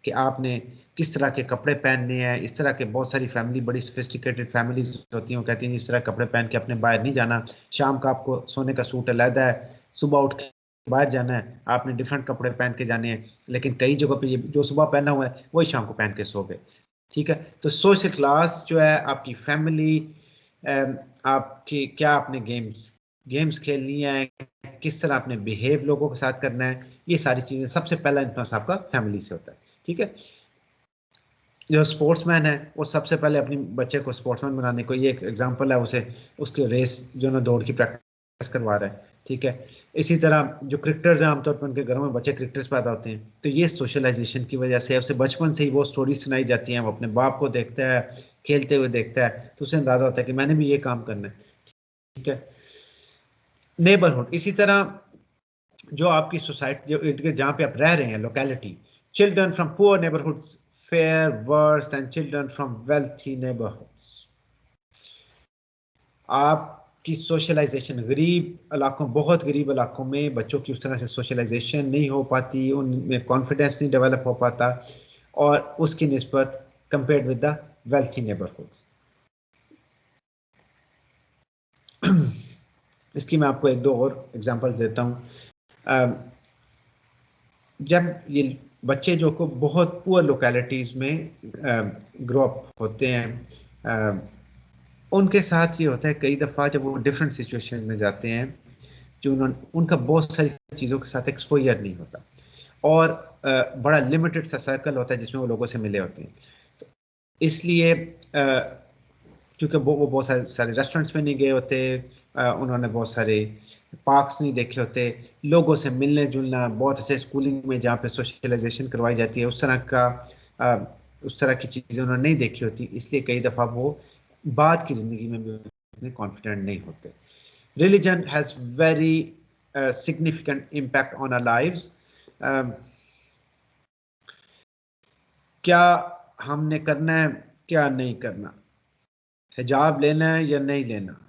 [SPEAKER 1] कि आपने किस तरह के कपड़े पहनने हैं। इस तरह के बहुत सारी फैमिली, बड़ी सोफिस्टिकेटेड फैमिलीज होती हैं, वो कहती हैं इस तरह कपड़े पहन के अपने बाहर नहीं जाना, शाम का आपको सोने का सूट अलग है, सुबह उठ के बाहर जाना है आपने डिफरेंट कपड़े पहन के जाने हैं। लेकिन कई जगहों पे ये जो सुबह पहना हुआ है वही शाम को पहन के सो गए। ठीक है। तो सोशल क्लास जो है आपकी फैमिली, आपकी क्या आपने गेम्स गेम्स खेलनी है, किस तरह आपने बिहेव लोगों के साथ करना है, ये सारी चीजें सबसे पहला इन्फ्लुएंस आपका फैमिली से होता है। ठीक है। जो स्पोर्ट्समैन है वो सबसे पहले अपनी बच्चे को स्पोर्ट्समैन बनाने को, ये एक एग्जांपल है, उसे उसकी रेस जो ना दौड़ की प्रैक्टिस करवा रहा है। ठीक है। इसी तरह जो क्रिकेटर्स हैं आमतौर पर उनके घरों में बच्चे क्रिकेटर्स पैदा होते हैं, तो ये सोशलाइजेशन की वजह से उसे बचपन से ही वो स्टोरी सुनाई जाती हैं, वो अपने बाप को देखता है खेलते हुए देखता है, तो उसे अंदाजा होता है कि मैंने भी ये काम करना है। ठीक है। नेबरहुड, इसी तरह जो आपकी सोसाइटी जो इर्द गिर्द जहाँ पे आप रह रहे हैं, locality, children from poor neighbourhoods fair worse than children from wealthy neighbourhoods. आपकी सोशलाइजेशन गरीब इलाकों, बहुत गरीब इलाकों में बच्चों की उस तरह से सोशलाइजेशन नहीं हो पाती, उनमें कॉन्फिडेंस नहीं डेवलप हो पाता, और उसकी निस्बत compared with the wealthy neighbourhood. इसकी मैं आपको एक दो और एग्जांपल्स देता हूँ। जब ये बच्चे जो को बहुत पुअर लोकेलिटीज़ में ग्रो अप होते हैं, उनके साथ ये होता है कई दफ़ा जब वो डिफरेंट सिचुएशन में जाते हैं, जो उन्होंने उनका बहुत सारी चीज़ों के साथ एक्सपोजर नहीं होता, और बड़ा लिमिटेड सा सर्कल होता है जिसमें वो लोगों से मिले होते हैं। तो इसलिए क्योंकि वो बहुत सारे रेस्टोरेंट्स में नहीं गए होते, उन्होंने बहुत सारे पार्क्स नहीं देखे होते, लोगों से मिलने जुलना, बहुत अच्छे स्कूलिंग में जहाँ पे सोशलाइजेशन करवाई जाती है उस तरह की चीज़ें उन्होंने नहीं देखी होती, इसलिए कई दफ़ा वो बाद की ज़िंदगी में भी उतने कॉन्फिडेंट नहीं होते। Religion has very significant impact on our lives. क्या हमने करना है, क्या नहीं करना, हिजाब लेना है या नहीं लेना,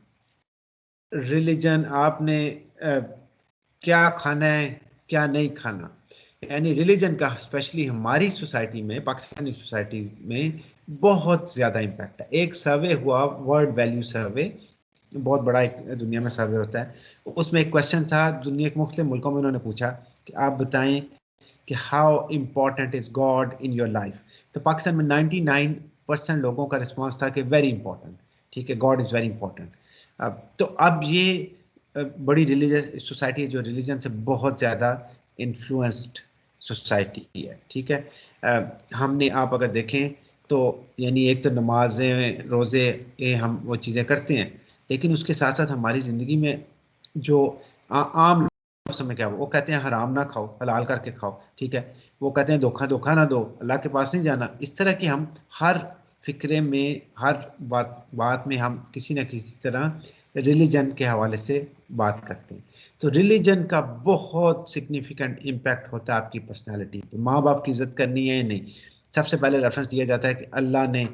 [SPEAKER 1] रिलीजन आपने क्या खाना है क्या नहीं खाना, यानी रिलीजन का स्पेशली हमारी सोसाइटी में, पाकिस्तानी सोसाइटी में बहुत ज़्यादा इम्पैक्ट है। एक सर्वे हुआ, वर्ल्ड वैल्यू सर्वे, बहुत बड़ा एक दुनिया में सर्वे होता है, उसमें एक क्वेश्चन था, दुनिया के मुख्तलिफ मुल्कों में उन्होंने पूछा कि आप बताएं कि how important is God in your life. तो पाकिस्तान में 99% लोगों का रिस्पॉन्स था कि वेरी इंपॉर्टेंट। ठीक है, गॉड इज़ वेरी इंपॉर्टेंट। तो अब ये बड़ी रिलीजियस सोसाइटी है जो रिलीजन से बहुत ज़्यादा इन्फ्लुएंस्ड सोसाइटी है। ठीक है। हमने आप अगर देखें तो यानी एक तो नमाजें रोज़े ये हम वो चीज़ें करते हैं, लेकिन उसके साथ साथ हमारी ज़िंदगी में जो आम समय क्या, वो कहते हैं हराम ना खाओ, हलाल करके खाओ। ठीक है। वो कहते हैं धोखा धोखा ना दो, अल्लाह के पास नहीं जाना। इस तरह की हम हर फिक्रे में, हर बात में हम किसी न किसी तरह रिलीजन के हवाले से बात करते हैं। तो रिलीजन का बहुत सिग्निफिकेंट इम्पैक्ट होता है आपकी पर्सनालिटी पे। माँ बाप की इज्जत करनी है या नहीं, सबसे पहले रेफरेंस दिया जाता है कि अल्लाह ने,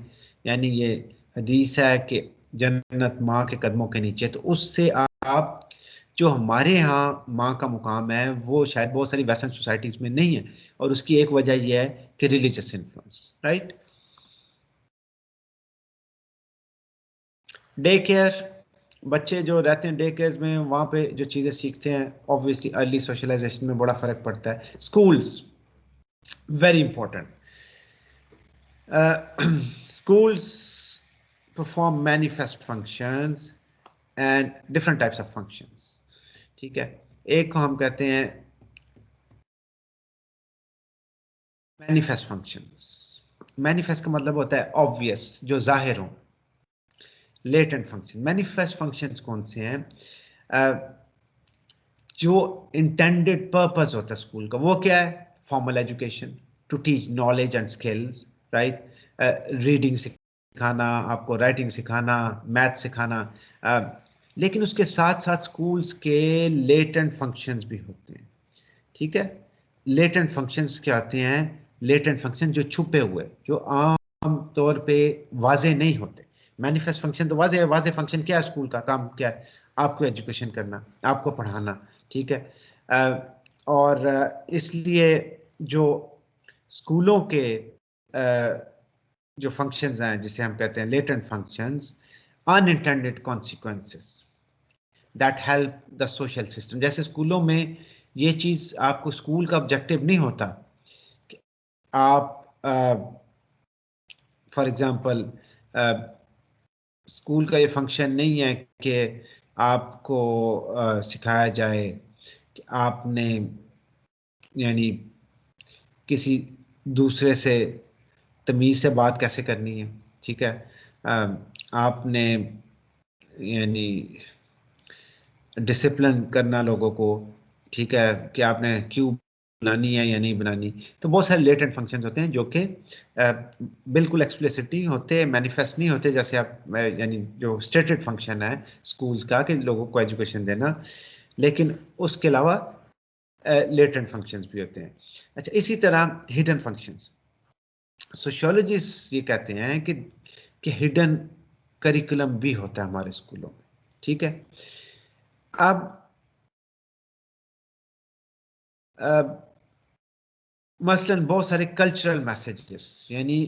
[SPEAKER 1] यानी ये हदीस है कि जन्नत माँ के कदमों के नीचे, तो उससे आप, जो हमारे यहाँ माँ का मुकाम है वो शायद बहुत सारी वेस्टर्न सोसाइटीज में नहीं है, और उसकी एक वजह यह है कि religious influence, right. Day care, बच्चे जो रहते हैं डे केयर में, वहाँ पे जो चीज़ें सीखते हैं, ऑब्वियसली अर्ली सोशलाइजेशन में बड़ा फर्क पड़ता है। Schools very important. schools perform manifest functions and different types of functions। ठीक है। एक को हम कहते हैं मैनिफेस्ट फंक्शंस। मैनिफेस्ट का मतलब होता है ऑब्वियस, जो जाहिर हो। लेटेंट फंक्शन, मैनिफेस्ट फंक्शंस कौन से हैं? जो इंटेंडेड पर्पस होता है स्कूल का, वो क्या है? Formal education, to teach knowledge and skills, right. Reading सिखाना, आपको राइटिंग सिखाना, मैथ सिखाना। लेकिन उसके साथ साथ स्कूल्स के लेटेंट फंक्शंस भी होते हैं। ठीक है। लेटेंट फंक्शंस क्या होते हैं? लेटेंट फंक्शन जो छुपे हुए, जो आम तौर पे वाजे नहीं होते, मैनिफेस्ट फंक्शन तो वाजे वाजे फंक्शन क्या है, स्कूल का काम क्या है, आपको एजुकेशन करना, आपको पढ़ाना, ठीक है। और इसलिए जो स्कूलों के जो फंक्शंस हैं जिसे हम कहते हैं latent functions, unintended consequences that help the social system. जैसे स्कूलों में ये चीज़, आपको स्कूल का ऑब्जेक्टिव नहीं होता कि आप फॉर एग्जांपल स्कूल का ये फंक्शन नहीं है कि आपको सिखाया जाए कि आपने यानी किसी दूसरे से तमीज़ से बात कैसे करनी है, ठीक है। आपने यानी डिसिप्लिन करना लोगों को, ठीक है, कि आपने क्यों बनानी है या नहीं बनानी। तो बहुत सारे लेटेंट फंक्शंस होते हैं जो कि बिल्कुल एक्सप्लिसिटी होते, मैनिफेस्ट नहीं होते, जैसे आप यानी जो स्टेटेड फंक्शन है स्कूल्स का कि लोगों को एजुकेशन देना, लेकिन उसके अलावा लेटेंट फंक्शंस भी होते हैं। अच्छा, इसी तरह हिडन फंक्शंस, सोशियोलॉजिस्ट ये कहते हैं कि हिडन करिकुलम भी होता है हमारे स्कूलों में, ठीक है। अब मसलन बहुत सारे कल्चरल मैसेजेस, यानी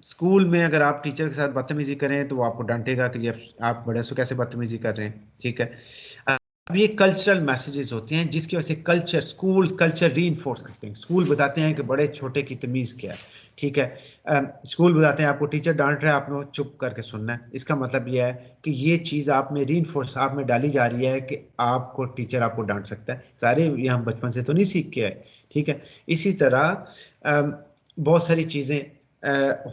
[SPEAKER 1] स्कूल में अगर आप टीचर के साथ बदतमीजी करें तो वो आपको डांटेगा कि जी आप बड़े से कैसे बदतमीजी कर रहे हैं, ठीक है। अब ये कल्चरल मैसेजेस होते हैं जिसकी वजह से कल्चर, स्कूल कल्चर रीइंफोर्स करते हैं। स्कूल बताते हैं कि बड़े छोटे की तमीज़ क्या है, ठीक है। स्कूल बताते हैं आपको टीचर डांट रहा है, आपने चुप करके सुनना है। इसका मतलब ये है कि ये चीज़ आप में रीइंफोर्स, आप में डाली जा रही है कि आपको टीचर आपको डांट सकता है। सारे ये हम बचपन से तो नहीं सीख के आए, ठीक है। इसी तरह बहुत सारी चीज़ें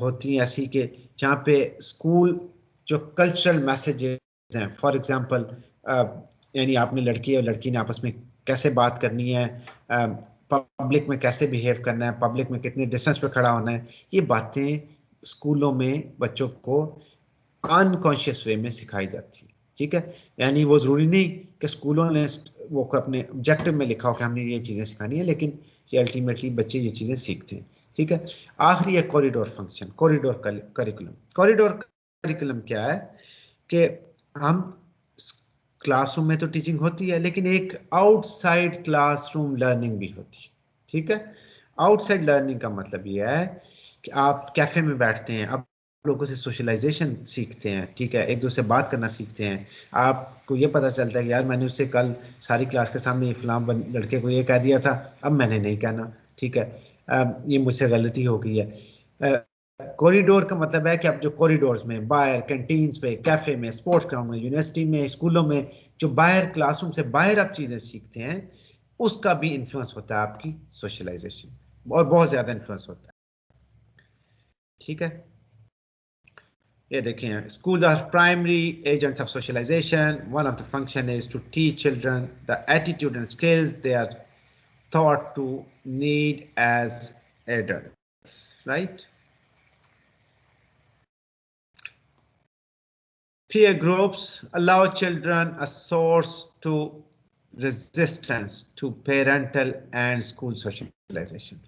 [SPEAKER 1] होती हैं ऐसी कि जहाँ पे स्कूल जो कल्चरल मैसेजेस हैं, फॉर एग्जांपल यानी आपने लड़की और लड़की ने आपस में कैसे बात करनी है, पब्लिक में कैसे बिहेव करना है, पब्लिक में कितने डिस्टेंस पे खड़ा होना है, ये बातें स्कूलों में बच्चों को अनकॉन्शियस वे में सिखाई जाती है, ठीक है। यानी वो ज़रूरी नहीं कि स्कूलों ने वो अपने ऑब्जेक्टिव में लिखा हो कि हमने ये चीज़ें सिखानी है, लेकिन ये अल्टीमेटली बच्चे ये चीज़ें सीखते हैं, ठीक है। आखिरी है corridor function, corridor curriculum. Corridor curriculum क्या है कि हम क्लासरूम में तो टीचिंग होती है, लेकिन एक आउटसाइड क्लासरूम लर्निंग भी होती है, ठीक है। आउटसाइड लर्निंग का मतलब ये है कि आप कैफे में बैठते हैं, अब लोगों से सोशलाइजेशन सीखते हैं, ठीक है, एक दूसरे से बात करना सीखते हैं। आपको ये पता चलता है कि यार मैंने उससे कल सारी क्लास के सामने फलां लड़के को ये कह दिया था, अब मैंने नहीं कहना, ठीक है, ये मुझसे गलती हो गई है। कॉरिडोर का मतलब है कि आप जो कॉरिडोर्स में, बाहर कैंटीन्स पे, कैफे में, स्पोर्ट्स ग्राउंड में, यूनिवर्सिटी में, स्कूलों में, जो बाहर क्लासरूम से बाहर आप चीजें सीखते हैं, उसका भी इन्फ्लुएंस होता है आपकी सोशलाइजेशन, और बहुत ज्यादा इन्फ्लुएंस होता है, ठीक है। ये देखें, schools are primary agents of socialization. One of the function is to teach children the attitude and skills they are thought to need as adults, right? Peer groups allow children a source to resistance to parental and school socialization.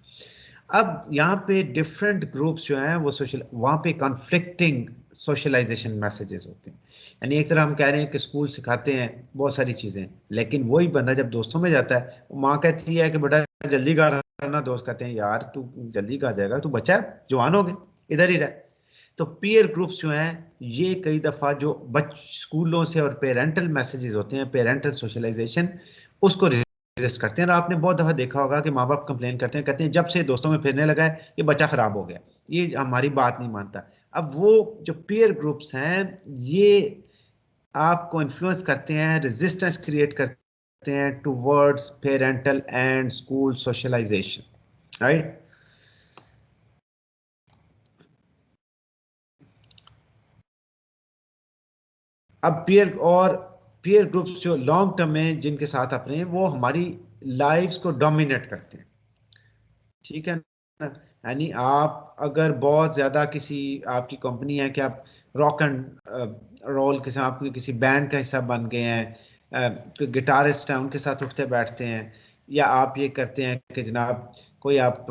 [SPEAKER 1] अब यहाँ पे different groups जो हैं वो social, वहाँ पे conflicting socialisation messages होते हैं। यानी एक तरह हम कह रहे हैं कि स्कूल सिखाते हैं बहुत सारी चीज़ें, लेकिन वही बंदा जब दोस्तों में जाता है, माँ कहती है कि बेटा जल्दी गा रहा, दोस्त कहते हैं यार तू जल्दी गा जाएगा, तू बच्चा है, जवान हो गए, इधर ही रह। तो पीयर ग्रुप्स जो हैं ये कई दफ़ा जो स्कूलों से और पेरेंटल मैसेजेस होते हैं, पेरेंटल सोशलाइजेशन, उसको रेजिस्ट करते हैं। और आपने बहुत दफ़ा देखा होगा कि माँ बाप कंप्लेन करते हैं, कहते हैं जब से दोस्तों में फिरने लगा है ये बच्चा ख़राब हो गया, ये हमारी बात नहीं मानता। अब वो जो पीयर ग्रुप्स हैं ये आपको इन्फ्लुएंस करते हैं, रेजिस्टेंस क्रिएट करते हैं towards parental and school socialization, right. अब पीयर ग्रुप्स जो लॉन्ग टर्म में जिनके साथ अपने हैं वो हमारी लाइफ्स को डोमिनेट करते हैं, ठीक है ना। यानी आप अगर बहुत ज्यादा किसी, आपकी कंपनी है कि आप रॉक एंड रोल के साथ, आप किसी बैंड का हिस्सा बन गए हैं, गिटारिस्ट हैं उनके साथ उठते बैठते हैं, या आप ये करते हैं कि जनाब कोई आप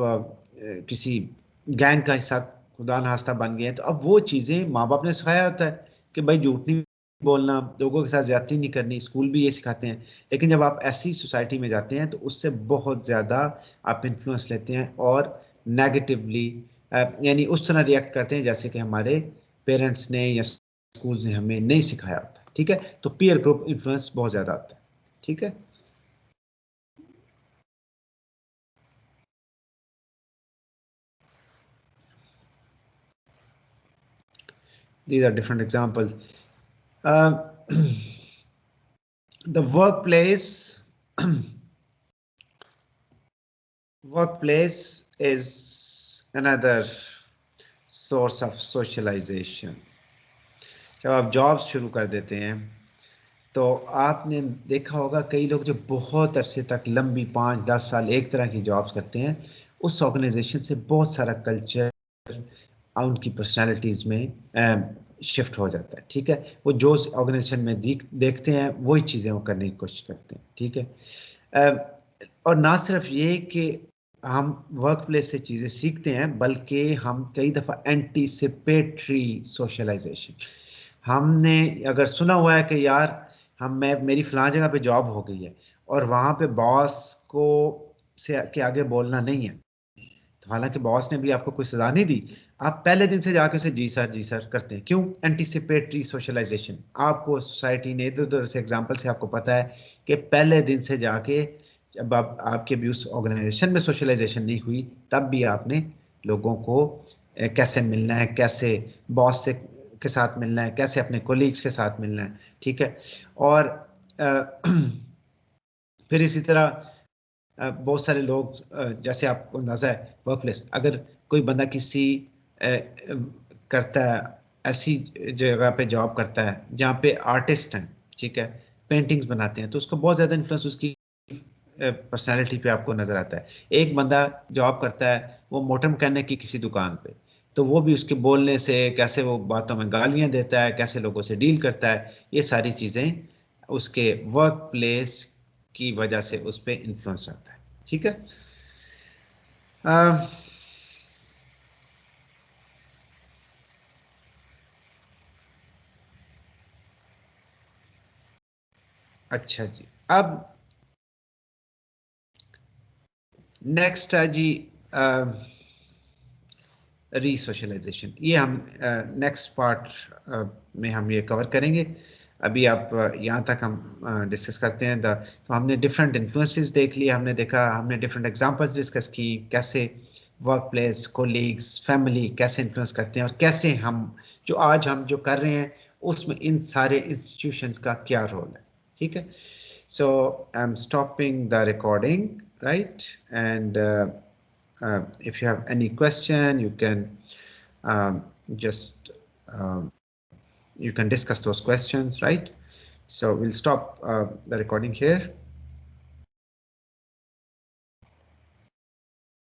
[SPEAKER 1] किसी गैंग का हिस्सा खुदा नास्ता बन गए हैं, तो अब वो चीज़ें माँ बाप ने सिखाया होता है कि भाई झूठ नहीं बोलना, लोगों के साथ ज्यादती नहीं करनी, स्कूल भी ये सिखाते हैं। लेकिन जब आप ऐसी सोसाइटी में जाते हैं तो उससे बहुत ज़्यादा आप इन्फ्लुएंस लेते हैं और नेगेटिवली यानी उस तरह रिएक्ट करते हैं जैसे कि हमारे पेरेंट्स ने या स्कूल ने हमें नहीं सिखाया होता। ठीक है, तो पीयर ग्रुप इन्फ्लुएंस बहुत ज़्यादा आता है। ठीक है, these are different examples. Uh, the workplace is another source of socialization. जब आप जॉब्स शुरू कर देते हैं तो आपने देखा होगा कई लोग जो बहुत अरसे तक लंबी 5-10 साल एक तरह की जॉब्स करते हैं, उस ऑर्गेनाइजेशन से बहुत सारा कल्चर उनकी पर्सनालिटीज़ में शिफ्ट हो जाता है। ठीक है, वो जो ऑर्गेनाइजेशन में देखते हैं वही चीज़ें वो करने की कोशिश करते हैं। ठीक है, और ना सिर्फ ये कि हम वर्क प्लेस से चीज़ें सीखते हैं, बल्कि हम कई दफ़ा एंटीसिपेटरी सोशलाइजेशन, हमने अगर सुना हुआ है कि यार मैं मेरी फलां जगह पे जॉब हो गई है और वहाँ पे बॉस को से के आगे बोलना नहीं है, तो हालांकि बॉस ने भी आपको कोई सजा नहीं दी, आप पहले दिन से जाके उसे जी सर करते हैं। क्यों? Anticipatory socialisation. आपको सोसाइटी ने इधर उधर से एग्जांपल से आपको पता है कि पहले दिन से जाके जब आपके भी उस ऑर्गेनाइजेशन में सोशलाइजेशन नहीं हुई, तब भी आपने लोगों को कैसे मिलना है, कैसे बॉस से के साथ मिलना है, कैसे अपने कोलीग्स के साथ मिलना है। ठीक है, और फिर इसी तरह बहुत सारे लोग जैसे आपको अंदाजा है वर्क प्लेस, अगर कोई बंदा किसी करता है, ऐसी जगह पे जॉब करता है जहाँ पे आर्टिस्ट हैं, ठीक है, पेंटिंग्स बनाते हैं, तो उसका बहुत ज़्यादा इन्फ्लुएंस उसकी पर्सनैलिटी पे आपको नज़र आता है। एक बंदा जॉब करता है वो मोटर मैकेनिक की किसी दुकान पे, तो वो भी उसके बोलने से, कैसे वो बातों में गालियाँ देता है, कैसे लोगों से डील करता है, ये सारी चीज़ें उसके वर्क प्लेस की वजह से उस पर इन्फ्लुएंस आता है। ठीक है, अ, अच्छा जी, अब नेक्स्ट है जी रीसोशलाइजेशन। ये हम नेक्स्ट पार्ट में हम ये कवर करेंगे। अभी आप यहाँ तक हम डिस्कस करते हैं तो हमने डिफरेंट इन्फ्लुएंसेस देख लिए, हमने देखा, हमने डिफरेंट एग्जांपल्स डिस्कस की, कैसे वर्क प्लेस, कोलीग्स, फैमिली कैसे इन्फ्लुएंस करते हैं, और कैसे हम हम जो कर रहे हैं उसमें इन सारे इंस्टीट्यूशंस का क्या रोल है। ठीक है, so I am stopping the recording, right, and if you have any question, you can just you can discuss those questions, right? So we'll stop the recording here.